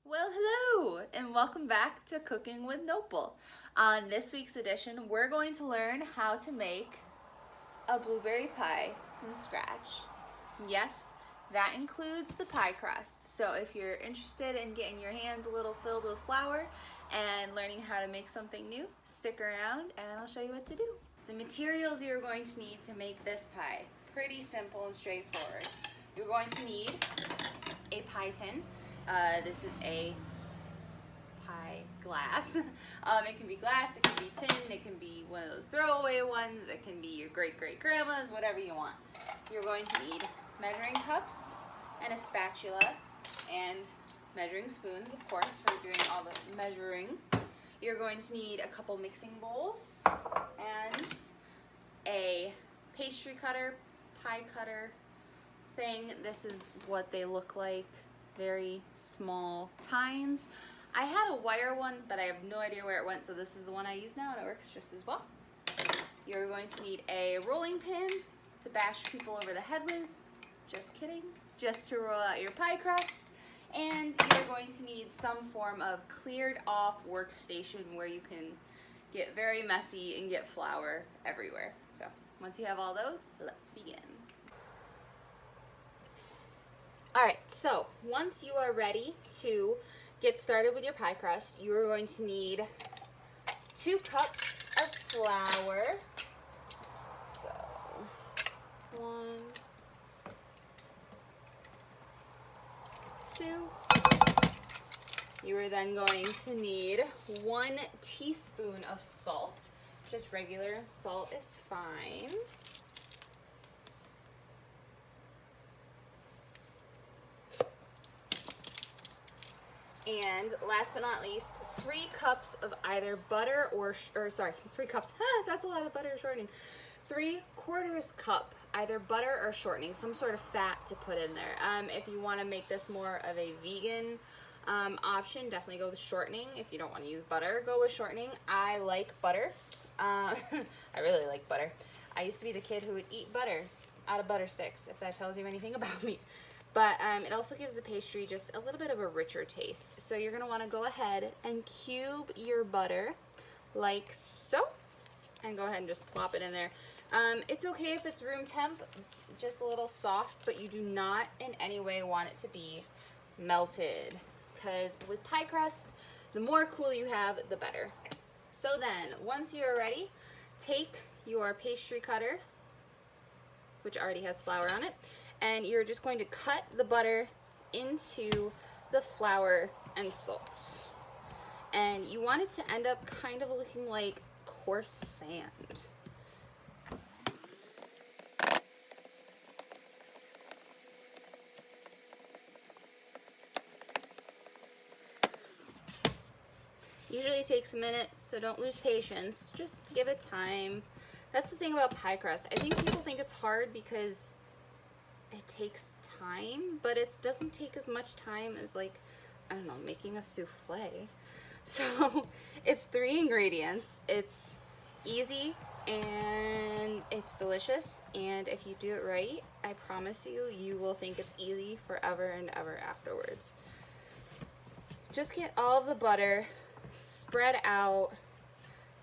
Well, hello, and welcome back to Cooking with NOPL. On this week's edition, we're going to learn how to make a blueberry pie from scratch. Yes, that includes the pie crust. So if you're interested in getting your hands a little filled with flour and learning how to make something new, stick around and I'll show you what to do. The materials you're going to need to make this pie, pretty simple and straightforward. You're going to need a pie tin. This is a pie glass. It can be glass, it can be tin, it can be one of those throwaway ones, it can be your great-great-grandma's, whatever you want. You're going to need measuring cups and a spatula and measuring spoons, of course, for doing all the measuring. You're going to need a couple mixing bowls and a pastry cutter, pie cutter thing. This is what they look like. Very small tines. I had a wire one, but I have no idea where it went, so this is the one I use now and it works just as well. You're going to need a rolling pin to bash people over the head with. Just kidding. Just to roll out your pie crust. And you're going to need some form of cleared off workstation where you can get very messy and get flour everywhere. So once you have all those, let's begin. Alright, so once you are ready to get started with your pie crust, you are going to need 2 cups of flour. So, 1, 2. You are then going to need 1 teaspoon of salt. Just regular salt is fine. And last but not least, 3 cups of either butter or 3 cups, that's a lot of butter shortening. 3/4 cup, either butter or shortening, some sort of fat to put in there. If you want to make this more of a vegan option, definitely go with shortening. If you don't want to use butter, go with shortening. I like butter. I really like butter. I used to be the kid who would eat butter out of butter sticks, if that tells you anything about me. But it also gives the pastry just a little bit of a richer taste. So you're going to want to go ahead and cube your butter like so. And go ahead and just plop it in there. It's okay if it's room temp, just a little soft, but you do not in any way want it to be melted. Because with pie crust, the more cool you have, the better. So then, once you're ready, take your pastry cutter, which already has flour on it, and you're just going to cut the butter into the flour and salt. And you want it to end up kind of looking like coarse sand. Usually it takes a minute, so don't lose patience. Just give it time. That's the thing about pie crust. I think people think it's hard because it takes time, but it doesn't take as much time as, like, I don't know, making a souffle. So it's 3 ingredients. It's easy and it's delicious, and if you do it right, I promise you, you will think it's easy forever and ever afterwards. Just get all of the butter spread out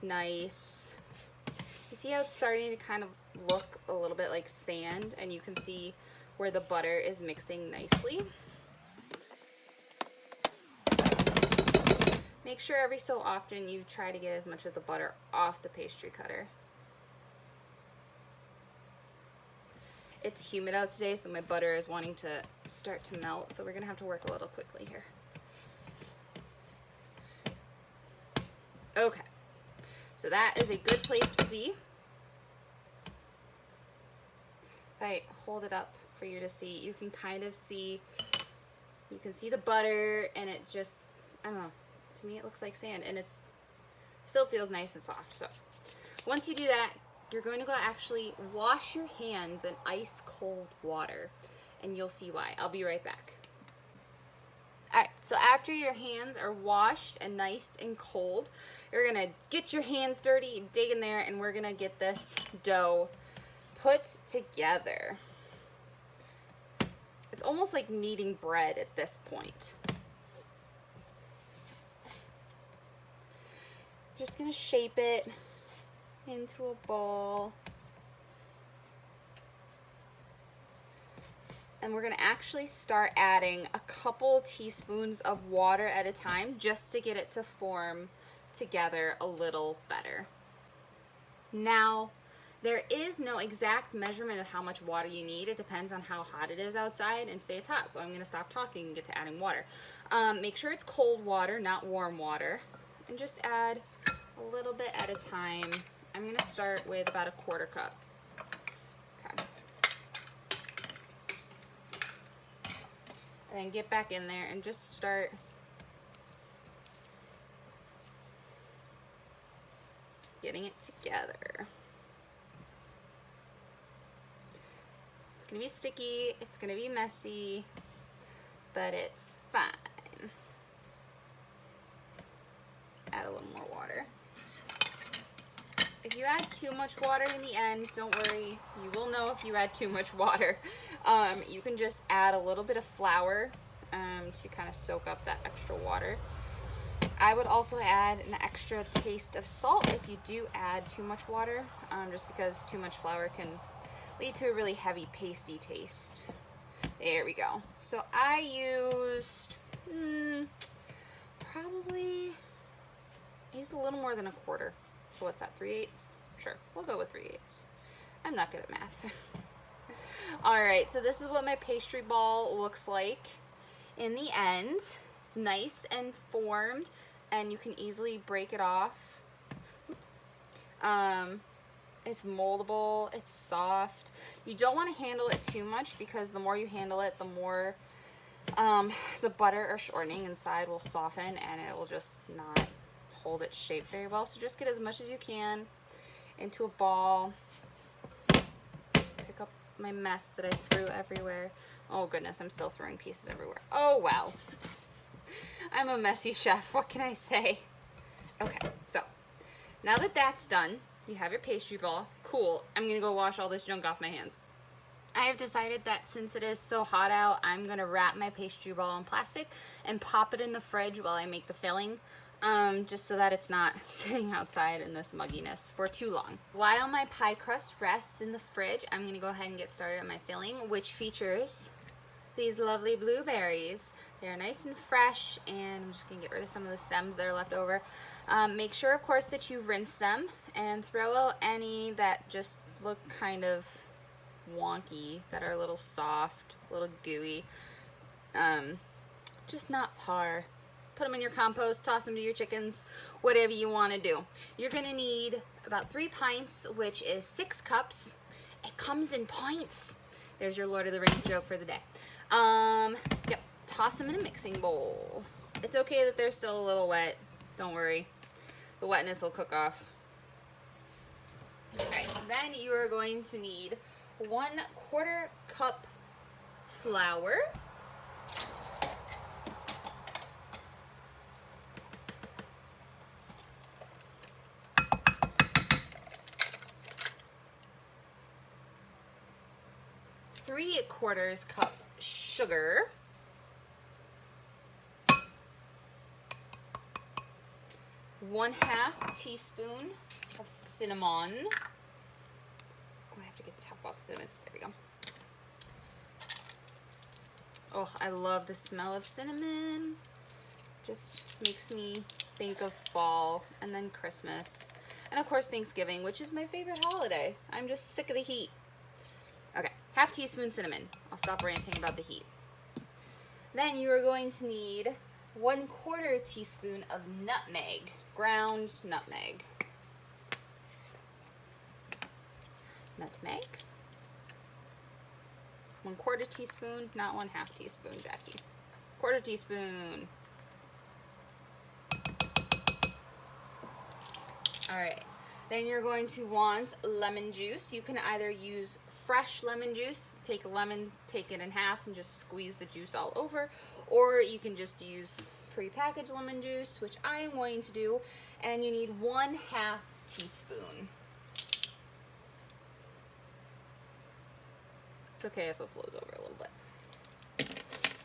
nice. You see how it's starting to kind of look a little bit like sand, and you can see where the butter is mixing nicely. Make sure every so often you try to get as much of the butter off the pastry cutter. It's humid out today, so my butter is wanting to start to melt, so we're gonna have to work a little quickly here. Okay, so that is a good place to be. If I hold it up for you to see, you can kind of see, you can see the butter, and it just, I don't know, to me it looks like sand, and it still feels nice and soft. So once you do that, you're going to go actually wash your hands in ice cold water, and you'll see why. I'll be right back. Alright, so after your hands are washed and nice and cold, you're going to get your hands dirty, dig in there, and we're going to get this dough put together. It's almost like kneading bread at this point. Just gonna shape it into a ball. And we're gonna actually start adding a couple teaspoons of water at a time just to get it to form together a little better. Now, there is no exact measurement of how much water you need. It depends on how hot it is outside, and today it's hot, so I'm gonna stop talking and get to adding water. Make sure it's cold water, not warm water, and just add a little bit at a time. I'm gonna start with about a 1/4 cup. Okay. And then get back in there and just start getting it together. It's gonna be sticky, it's gonna be messy, but it's fine. Add a little more water. If you add too much water in the end, don't worry, you will know if you add too much water. You can just add a little bit of flour to kind of soak up that extra water. I would also add an extra taste of salt if you do add too much water, just because too much flour can lead to a really heavy pasty taste. There we go. So I used probably a little more than a 1/4. So what's that, 3/8? Sure, we'll go with 3/8. I'm not good at math. All right, so this is what my pastry ball looks like in the end. It's nice and formed, and you can easily break it off. It's moldable, it's soft. You don't want to handle it too much, because the more you handle it, the more the butter or shortening inside will soften, and it will just not hold its shape very well. So just get as much as you can into a ball. Pick up my mess that I threw everywhere. Oh goodness, I'm still throwing pieces everywhere. Oh well. I'm a messy chef, what can I say? Okay, so now that that's done, you have your pastry ball. Cool, I'm gonna go wash all this junk off my hands. I have decided that since it is so hot out, I'm gonna wrap my pastry ball in plastic and pop it in the fridge while I make the filling, just so that it's not sitting outside in this mugginess for too long. While my pie crust rests in the fridge, I'm gonna go ahead and get started on my filling, which features these lovely blueberries. They're nice and fresh, and I'm just gonna get rid of some of the stems that are left over. Make sure, of course, that you rinse them and throw out any that just look kind of wonky, that are a little soft, a little gooey, just not par. Put them in your compost, toss them to your chickens, whatever you want to do. You're gonna need about 3 pints, which is 6 cups. It comes in pints. There's your Lord of the Rings joke for the day. Yep, toss them in a mixing bowl. It's okay that they're still a little wet. Don't worry, the wetness will cook off. Okay, then you are going to need 1/4 cup flour. ¾ cup sugar. 1/2 teaspoon of cinnamon. Oh, I have to get the top off the cinnamon. There we go. Oh, I love the smell of cinnamon. Just makes me think of fall, and then Christmas, and of course Thanksgiving, which is my favorite holiday. I'm just sick of the heat. Okay, 1/2 teaspoon cinnamon. I'll stop ranting about the heat. Then you are going to need 1/4 teaspoon of nutmeg, ground nutmeg. Nutmeg. 1/4 teaspoon, not 1/2 teaspoon, Jackie. 1/4 teaspoon. All right. Then you're going to want lemon juice. You can either use fresh lemon juice, take a lemon, take it in half, and just squeeze the juice all over, or you can just use prepackaged lemon juice, which I am going to do, and you need 1/2 teaspoon. It's okay if it flows over a little bit.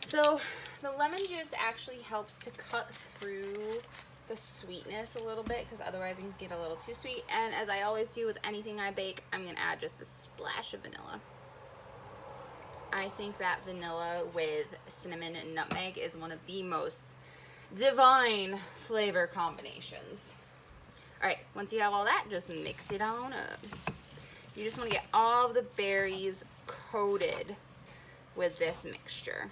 So the lemon juice actually helps to cut through the sweetness a little bit, because otherwise it can get a little too sweet. And as I always do with anything I bake, I'm going to add just a splash of vanilla. I think that vanilla with cinnamon and nutmeg is one of the most divine flavor combinations. Alright, once you have all that, just mix it on up. You just want to get all of the berries coated with this mixture.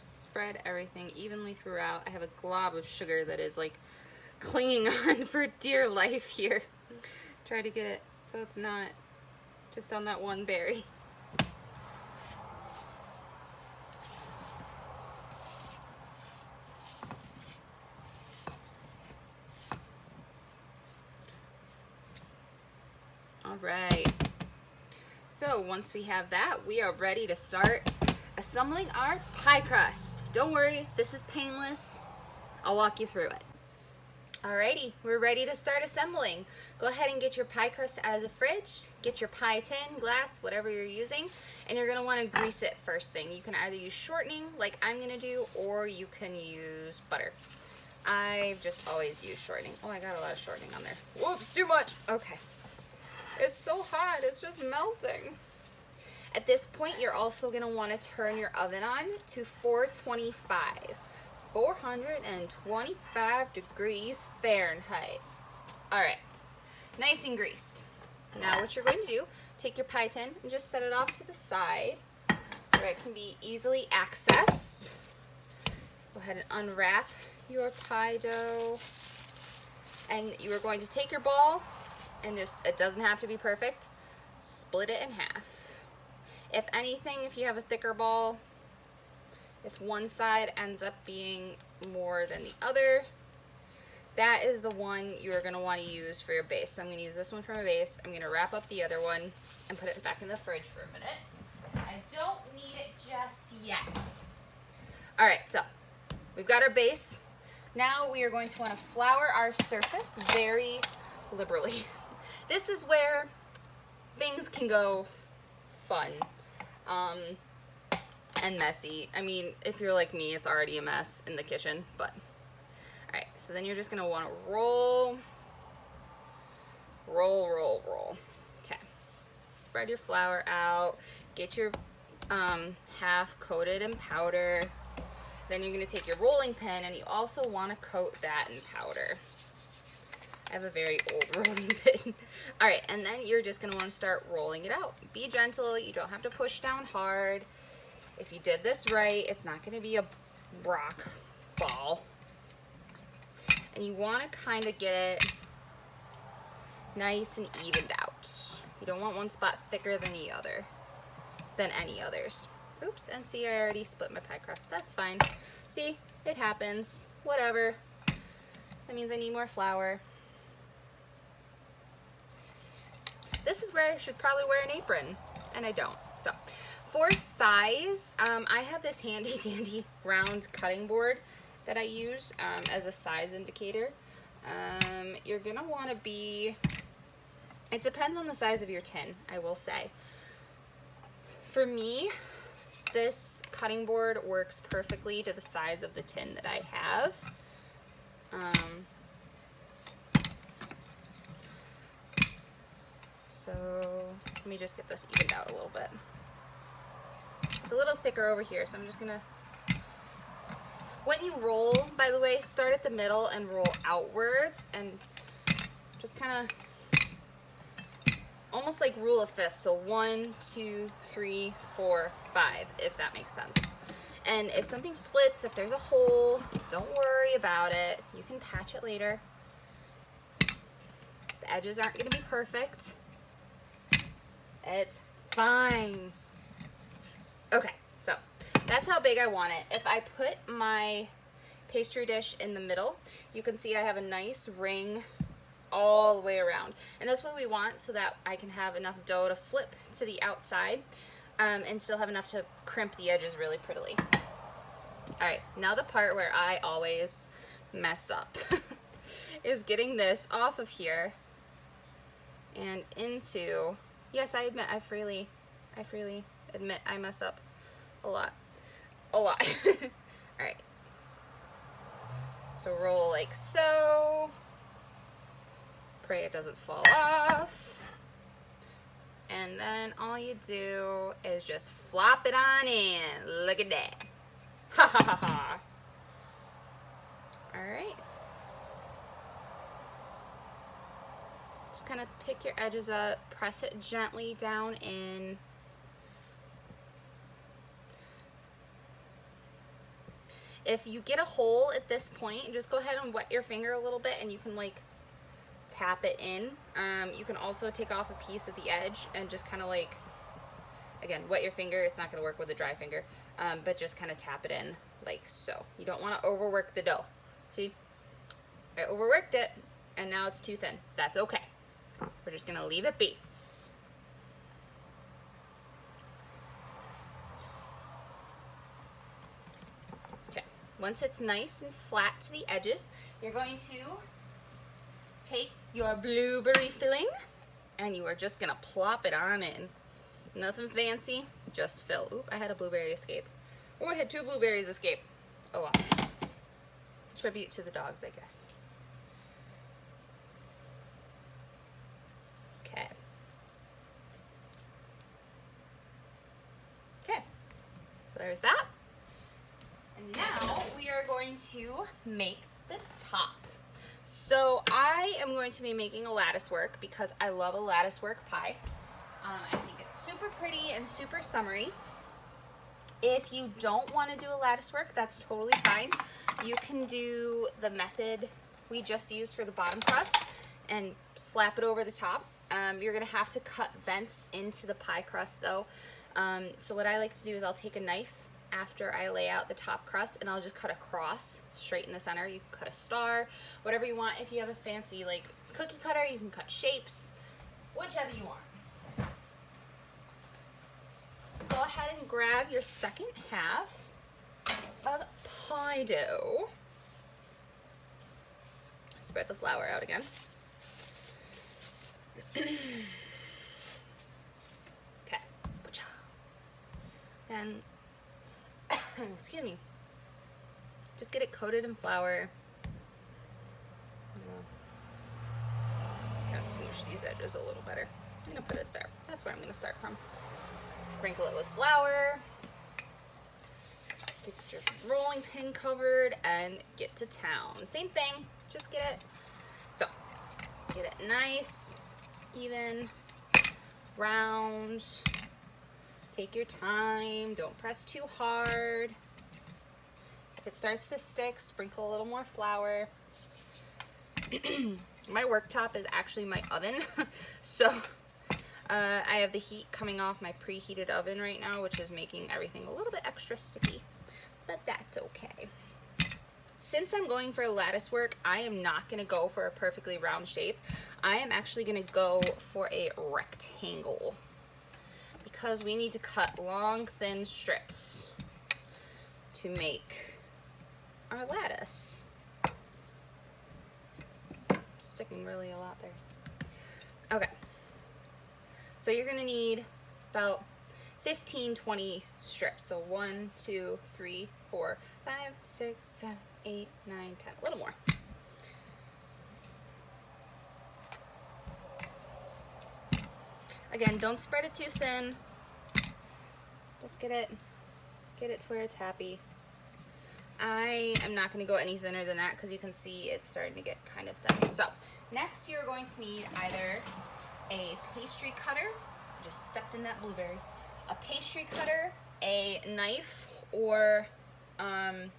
Spread everything evenly throughout. I have a glob of sugar that is like clinging on for dear life here. Try to get it so it's not just on that one berry. All right. So once we have that, we are ready to start assembling our pie crust. Don't worry, this is painless. I'll walk you through it. Alrighty, we're ready to start assembling. Go ahead and get your pie crust out of the fridge. Get your pie tin, glass, whatever you're using, and you're gonna wanna grease it first thing. You can either use shortening, like I'm gonna do, or you can use butter. I've just always used shortening. Oh, I got a lot of shortening on there. Whoops, too much. Okay. It's so hot, it's just melting. At this point, you're also going to want to turn your oven on to 425. 425 degrees Fahrenheit. Alright, nice and greased. Now what you're going to do, take your pie tin and just set it off to the side where it can be easily accessed. Go ahead and unwrap your pie dough. And you are going to take your ball and just, it doesn't have to be perfect, split it in half. If anything, if you have a thicker ball, if one side ends up being more than the other, that is the one you are going to want to use for your base. So I'm going to use this one for my base. I'm going to wrap up the other one and put it back in the fridge for a minute. I don't need it just yet. Alright, so we've got our base. Now we are going to want to flour our surface very liberally. This is where things can go fun. And messy. I mean, if you're like me, it's already a mess in the kitchen, but alright, so then you're just gonna want to roll. Okay. Spread your flour out. Get your half coated in powder. Then you're gonna take your rolling pin and you also want to coat that in powder. I have a very old rolling pin. Alright, and then you're just going to want to start rolling it out. Be gentle. You don't have to push down hard. If you did this right, it's not going to be a rock ball. And you want to kind of get it nice and evened out. You don't want one spot thicker than the other, than any others. Oops, and see, I already split my pie crust. That's fine. See, it happens. Whatever. That means I need more flour. This is where I should probably wear an apron, and I don't. So, for size, I have this handy dandy round cutting board that I use as a size indicator. You're gonna want to be, it depends on the size of your tin, I will say. For me, this cutting board works perfectly to the size of the tin that I have. So let me just get this evened out a little bit. It's a little thicker over here, so I'm just gonna, when you roll, by the way, start at the middle and roll outwards and just kind of almost like rule of fifths. So 1, 2, 3, 4, 5, if that makes sense. And if something splits, if there's a hole, don't worry about it. You can patch it later. The edges aren't going to be perfect. It's fine. Okay, so that's how big I want it. If I put my pastry dish in the middle, you can see I have a nice ring all the way around. And that's what we want, so that I can have enough dough to flip to the outside and still have enough to crimp the edges really prettily. All right, now the part where I always mess up is getting this off of here and into, yes, I admit, I freely admit I mess up a lot. All right, so roll like so, pray it doesn't fall off, and then all you do is just flop it on in. Look at that. Ha ha ha ha. All right. Just kind of pick your edges up, press it gently down in. If you get a hole at this point, just go ahead and wet your finger a little bit and you can like tap it in. You can also take off a piece at the edge and just kind of like, again, wet your finger. It's not going to work with a dry finger, but just kind of tap it in like so. You don't want to overwork the dough. See? I overworked it and now it's too thin. That's okay. We're just going to leave it be. Okay. Once it's nice and flat to the edges, you're going to take your blueberry filling and you are just going to plop it on in. Nothing fancy, just fill. Oop, I had a blueberry escape. Oh, I had 2 blueberries escape. Oh well. Tribute to the dogs, I guess. Okay. Okay. So there's that. And now we are going to make the top. So I am going to be making a lattice work because I love a lattice work pie. I think it's super pretty and super summery. If you don't want to do a lattice work, that's totally fine. You can do the method we just used for the bottom crust and slap it over the top. You're going to have to cut vents into the pie crust though. So what I like to do is I'll take a knife after I lay out the top crust and I'll just cut a cross straight in the center. You can cut a star, whatever you want. If you have a fancy like cookie cutter, you can cut shapes, whichever you want. Go ahead and grab your second half of pie dough. Spread the flour out again. Okay. And excuse me. Just get it coated in flour. I'm gonna smoosh these edges a little better. I'm gonna put it there. That's where I'm gonna start from. Sprinkle it with flour. Get your rolling pin covered and get to town. Same thing, just get it. So, get it nice, even, round. Take your time, don't press too hard. If it starts to stick, sprinkle a little more flour. My worktop is actually my oven, so I have the heat coming off my preheated oven right now, which is making everything a little bit extra sticky, but that's okay. Since I'm going for lattice work, I am not going to go for a perfectly round shape. I am actually going to go for a rectangle because we need to cut long, thin strips to make our lattice. Sticking really a lot there. Okay. So you're gonna need about 15-20 strips. So 1, 2, 3, 4, 5, 6, 7, 8, 9, 10. A little more. Again, don't spread it too thin. Just get it to where it's happy. I am not going to go any thinner than that because you can see it's starting to get kind of thin. So next you're going to need either a pastry cutter, just stepped in that blueberry, a pastry cutter, a knife, or a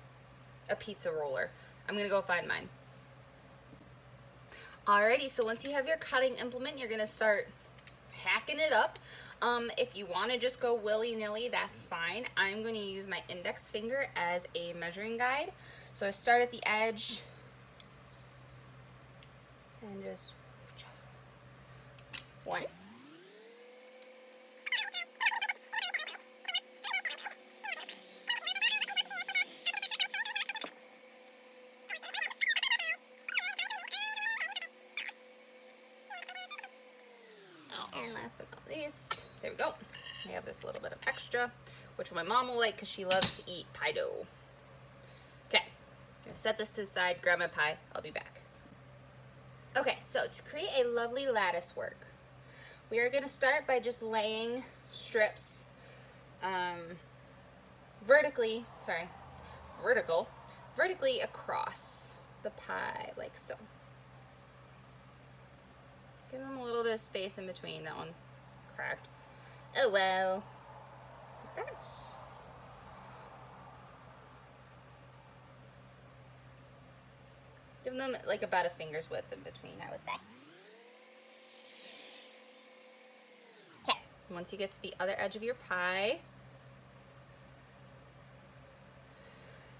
pizza roller. I'm going to go find mine. Alrighty, so once you have your cutting implement, you're going to start hacking it up. If you want to just go willy-nilly, that's fine. I'm going to use my index finger as a measuring guide. So I start at the edge and just 1, 2, this little bit of extra, which my mom will like because she loves to eat pie dough. Okay, I'm gonna set this to the side, grab my pie, I'll be back. Okay, so to create a lovely lattice work, we are gonna start by just laying strips vertically across the pie, like so. Give them a little bit of space in between. That one cracked. Oh well. Like that. Give them like about a finger's width in between, I would say. Okay. Once you get to the other edge of your pie,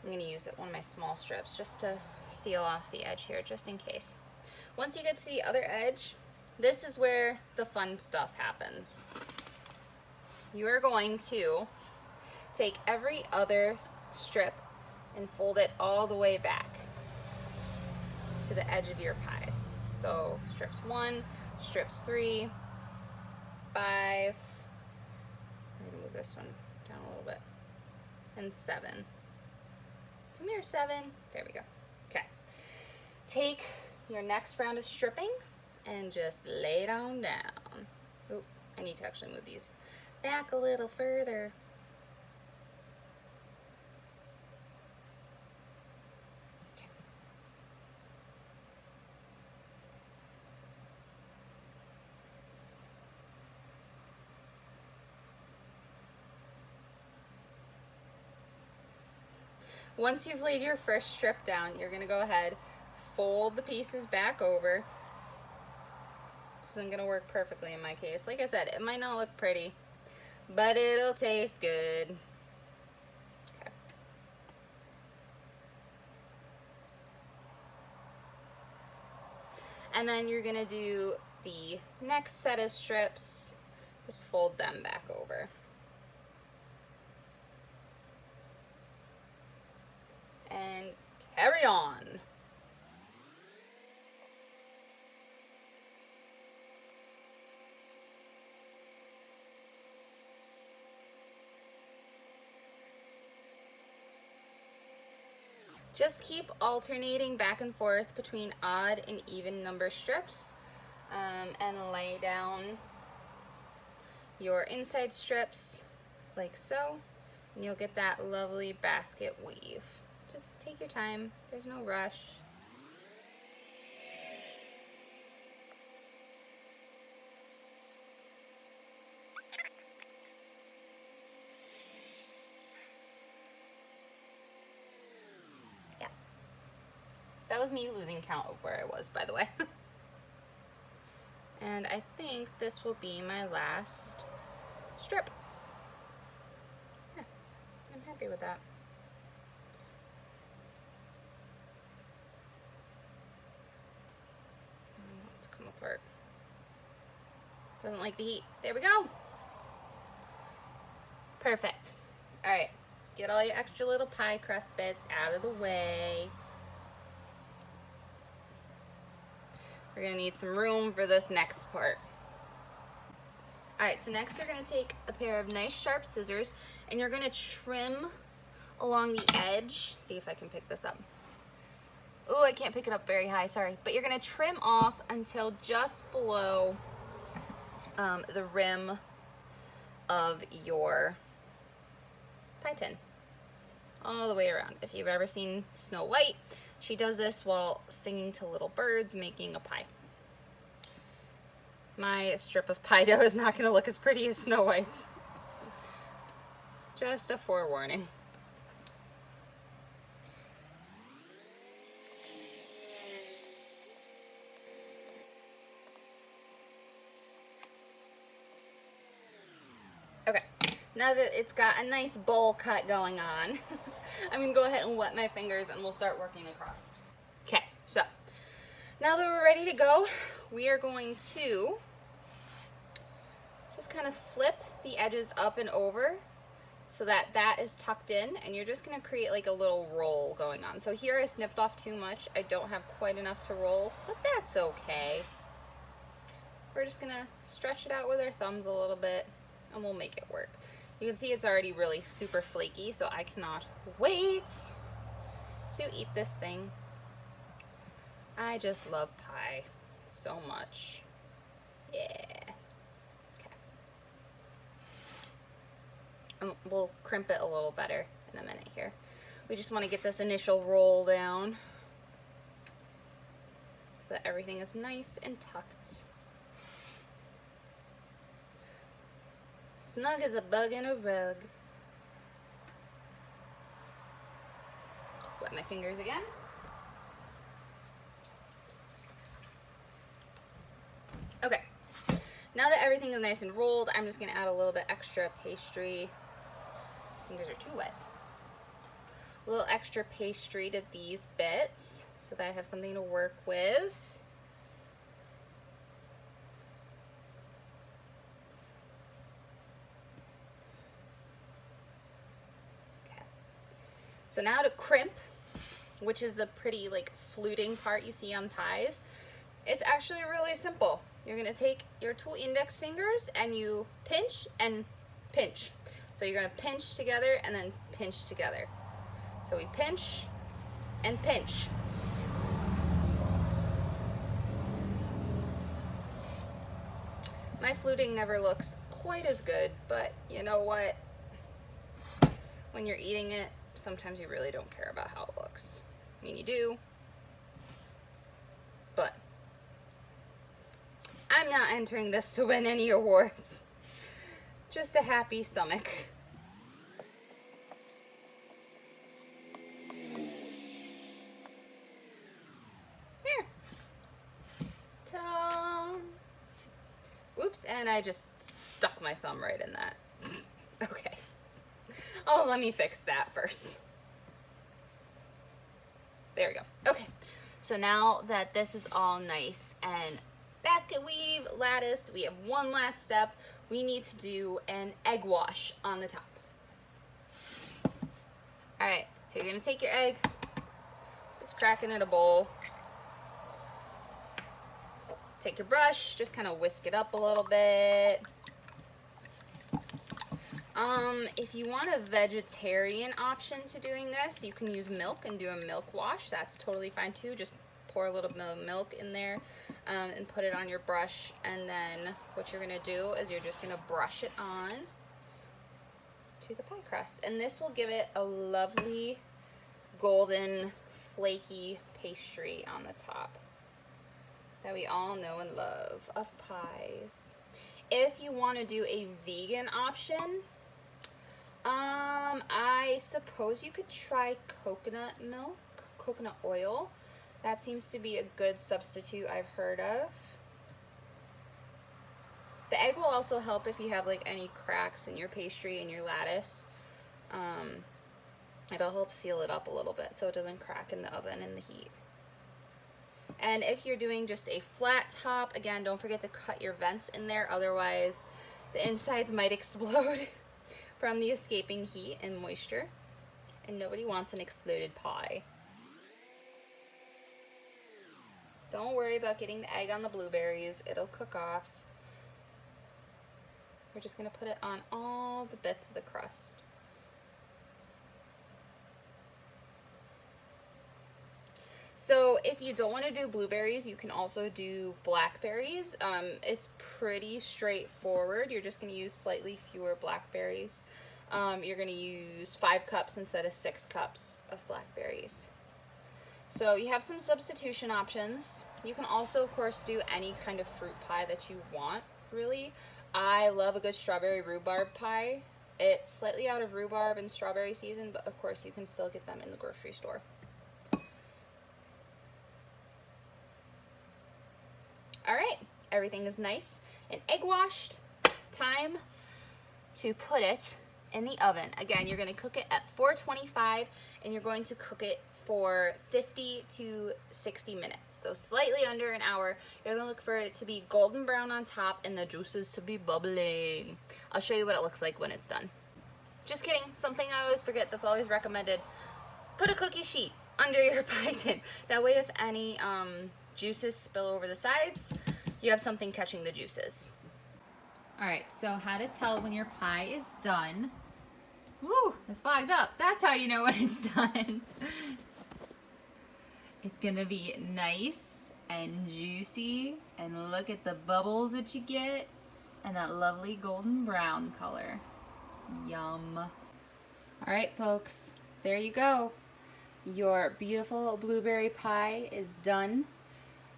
I'm going to use one of my small strips just to seal off the edge here, just in case. Once you get to the other edge, this is where the fun stuff happens. You are going to take every other strip and fold it all the way back to the edge of your pie. So strips 1, strips 3, 5, I'm going to move this one down a little bit, and 7. Come here, 7. There we go. Okay. Take your next round of stripping and just lay it on down. Oh, I need to actually move these back a little further. Okay. Once you've laid your first strip down, you're going to go ahead, fold the pieces back over. This isn't going to work perfectly in my case. Like I said, it might not look pretty, but it'll taste good. Okay. And then you're going to do the next set of strips. Just fold them back over. And carry on. Just keep alternating back and forth between odd and even number strips, and lay down your inside strips like so, and you'll get that lovely basket weave. Just take your time, there's no rush. Yeah. That was me losing count of where I was, by the way. And I think this will be my last strip. Yeah, I'm happy with that. Apart. Doesn't like the heat. There we go. Perfect. All right, get all your extra little pie crust bits out of the way. We're gonna need some room for this next part. All right, so next you're gonna take a pair of nice sharp scissors and you're gonna trim along the edge. See if I can pick this up. Oh, I can't pick it up very high, sorry. But you're gonna trim off until just below the rim of your pie tin. All the way around. If you've ever seen Snow White, she does this while singing to little birds, making a pie. My strip of pie dough is not gonna look as pretty as Snow White's. Just a forewarning. Okay, now that it's got a nice bowl cut going on, I'm gonna go ahead and wet my fingers and we'll start working across. Okay, so now that we're ready to go, we are going to just kind of flip the edges up and over so that that is tucked in, and you're just gonna create like a little roll going on. So here I snipped off too much. I don't have quite enough to roll, but that's okay. We're just gonna stretch it out with our thumbs a little bit and we'll make it work. You can see it's already really super flaky, so I cannot wait to eat this thing. I just love pie so much. Yeah. Okay. We'll crimp it a little better in a minute here. We just want to get this initial roll down so that everything is nice and tucked. Snug as a bug in a rug. Wet my fingers again. Okay, now that everything is nice and rolled, I'm just gonna add a little bit extra pastry. Fingers are too wet. A little extra pastry to these bits so that I have something to work with. Okay. So now to crimp, which is the pretty like fluting part you see on pies. It's actually really simple. You're gonna take your two index fingers and you pinch and pinch. So you're gonna pinch together and then pinch together. So we pinch and pinch. My fluting never looks quite as good, but you know what? When you're eating it, sometimes you really don't care about how it looks. I mean, you do, but I'm not entering this to win any awards. Just a happy stomach. There. Ta-da! Oops, and I just stuck my thumb right in that. Okay. Oh, let me fix that first. There we go. Okay. So now that this is all nice and basket weave, latticed, we have one last step. We need to do an egg wash on the top. All right, so you're gonna take your egg, just crack it in a bowl. Take your brush, just kind of whisk it up a little bit. If you want a vegetarian option to doing this, you can use milk and do a milk wash. That's totally fine too. Just pour a little bit of milk in there and put it on your brush, and then what you're gonna do is you're just gonna brush it on to the pie crust, and this will give it a lovely golden flaky pastry on the top that we all know and love of pies. If you want to do a vegan option, I suppose you could try coconut milk, coconut oil. That seems to be a good substitute I've heard of. The egg will also help if you have like any cracks in your pastry and your lattice. It'll help seal it up a little bit so it doesn't crack in the oven in the heat. And if you're doing just a flat top, again, don't forget to cut your vents in there, otherwise the insides might explode from the escaping heat and moisture, and nobody wants an exploded pie. Don't worry about getting the egg on the blueberries, it'll cook off. We're just gonna put it on all the bits of the crust. So if you don't want to do blueberries, you can also do blackberries. It's pretty straightforward. You're just going to use slightly fewer blackberries. You're going to use 5 cups instead of 6 cups of blackberries. So you have some substitution options. You can also, of course, do any kind of fruit pie that you want, really. I love a good strawberry rhubarb pie. It's slightly out of rhubarb and strawberry season, but of course you can still get them in the grocery store. All right, everything is nice and egg washed. Time to put it in the oven. Again, you're gonna cook it at 425 and you're going to cook it for 50 to 60 minutes. So slightly under an hour. You're gonna look for it to be golden brown on top and the juices to be bubbling. I'll show you what it looks like when it's done. Just kidding, something I always forget that's always recommended. Put a cookie sheet under your pie tin. That way if any juices spill over the sides, you have something catching the juices. All right, so how to tell when your pie is done. Woo, it fogged up. That's how you know when it's done. It's gonna be nice and juicy, and look at the bubbles that you get and that lovely golden brown color. Yum. All right, folks, there you go. Your beautiful blueberry pie is done.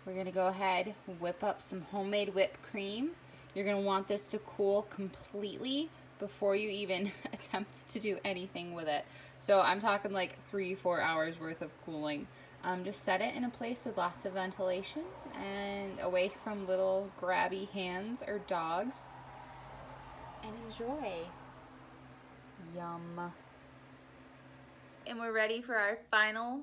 We're gonna go ahead, whip up some homemade whipped cream. You're gonna want this to cool completely before you even attempt to do anything with it. So I'm talking like 3-4 hours worth of cooling. Just set it in a place with lots of ventilation and away from little grabby hands or dogs. And enjoy. Yum. And we're ready for our final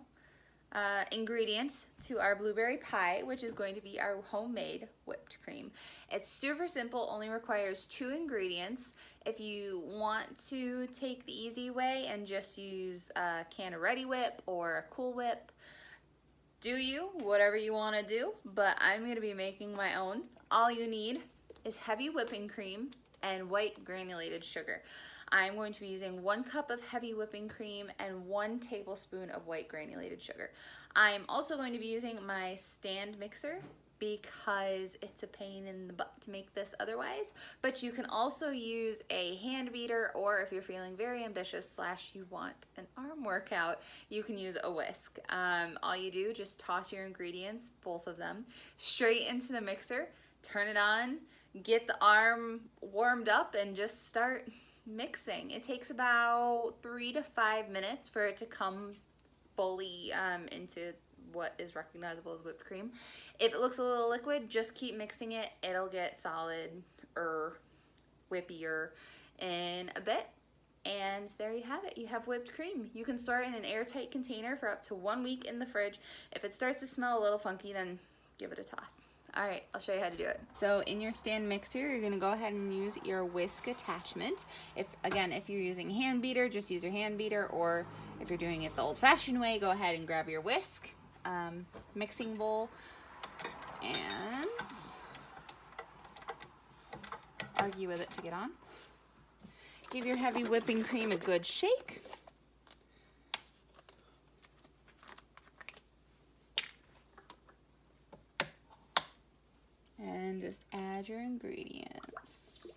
ingredient to our blueberry pie, which is going to be our homemade whipped cream. It's super simple, only requires 2 ingredients. If you want to take the easy way and just use a can of Ready Whip or a Cool Whip, do you, whatever you want to do, but I'm going to be making my own. All you need is heavy whipping cream and white granulated sugar. I'm going to be using 1 cup of heavy whipping cream and 1 tablespoon of white granulated sugar. I'm also going to be using my stand mixer because it's a pain in the butt to make this otherwise, but you can also use a hand beater, or if you're feeling very ambitious / you want an arm workout, you can use a whisk. All you do, just toss your ingredients, both of them, straight into the mixer, turn it on, get the arm warmed up, and just start mixing. It takes about 3 to 5 minutes for it to come fully into what is recognizable as whipped cream. If it looks a little liquid, just keep mixing it. It'll get solid or whippier in a bit. And there you have it. You have whipped cream. You can store it in an airtight container for up to 1 week in the fridge. If it starts to smell a little funky, then give it a toss. All right, I'll show you how to do it. So in your stand mixer, you're gonna go ahead and use your whisk attachment. If you're using hand beater, just use your hand beater, or if you're doing it the old-fashioned way, go ahead and grab your whisk, mixing bowl, and argue with it to get on. Give your heavy whipping cream a good shake. And just add your ingredients.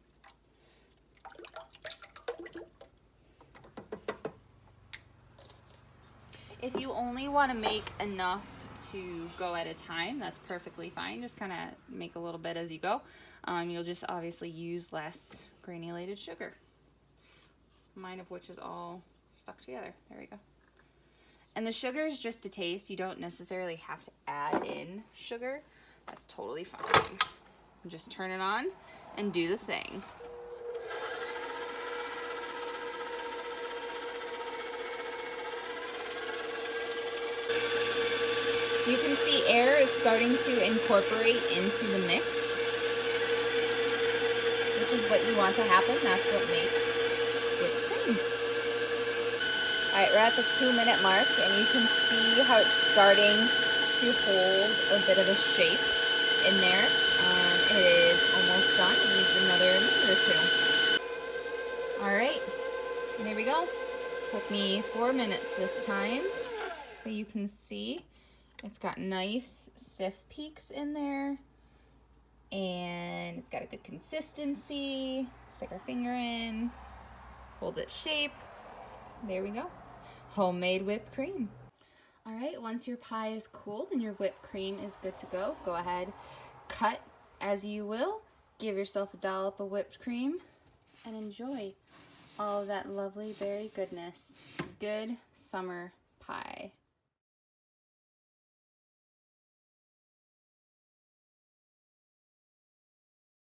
If you only want to make enough to go at a time, that's perfectly fine. Just kind of make a little bit as you go. You'll just obviously use less granulated sugar. Mine of which is all stuck together. There we go. And the sugar is just a taste. You don't necessarily have to add in sugar. That's totally fine. Just turn it on and do the thing. You can see air is starting to incorporate into the mix, which is what you want to happen. That's what makes whipped cream. Alright, we're at the 2-minute mark, and you can see how it's starting to hold a bit of a shape in there. It is almost done. It needs another minute or 2. Alright, and there we go. Took me 4 minutes this time, but you can see it's got nice stiff peaks in there, and it's got a good consistency. Stick our finger in, hold its shape. There we go. Homemade whipped cream. All right, once your pie is cooled and your whipped cream is good to go, go ahead, cut as you will, give yourself a dollop of whipped cream, and enjoy all of that lovely berry goodness. Good summer pie.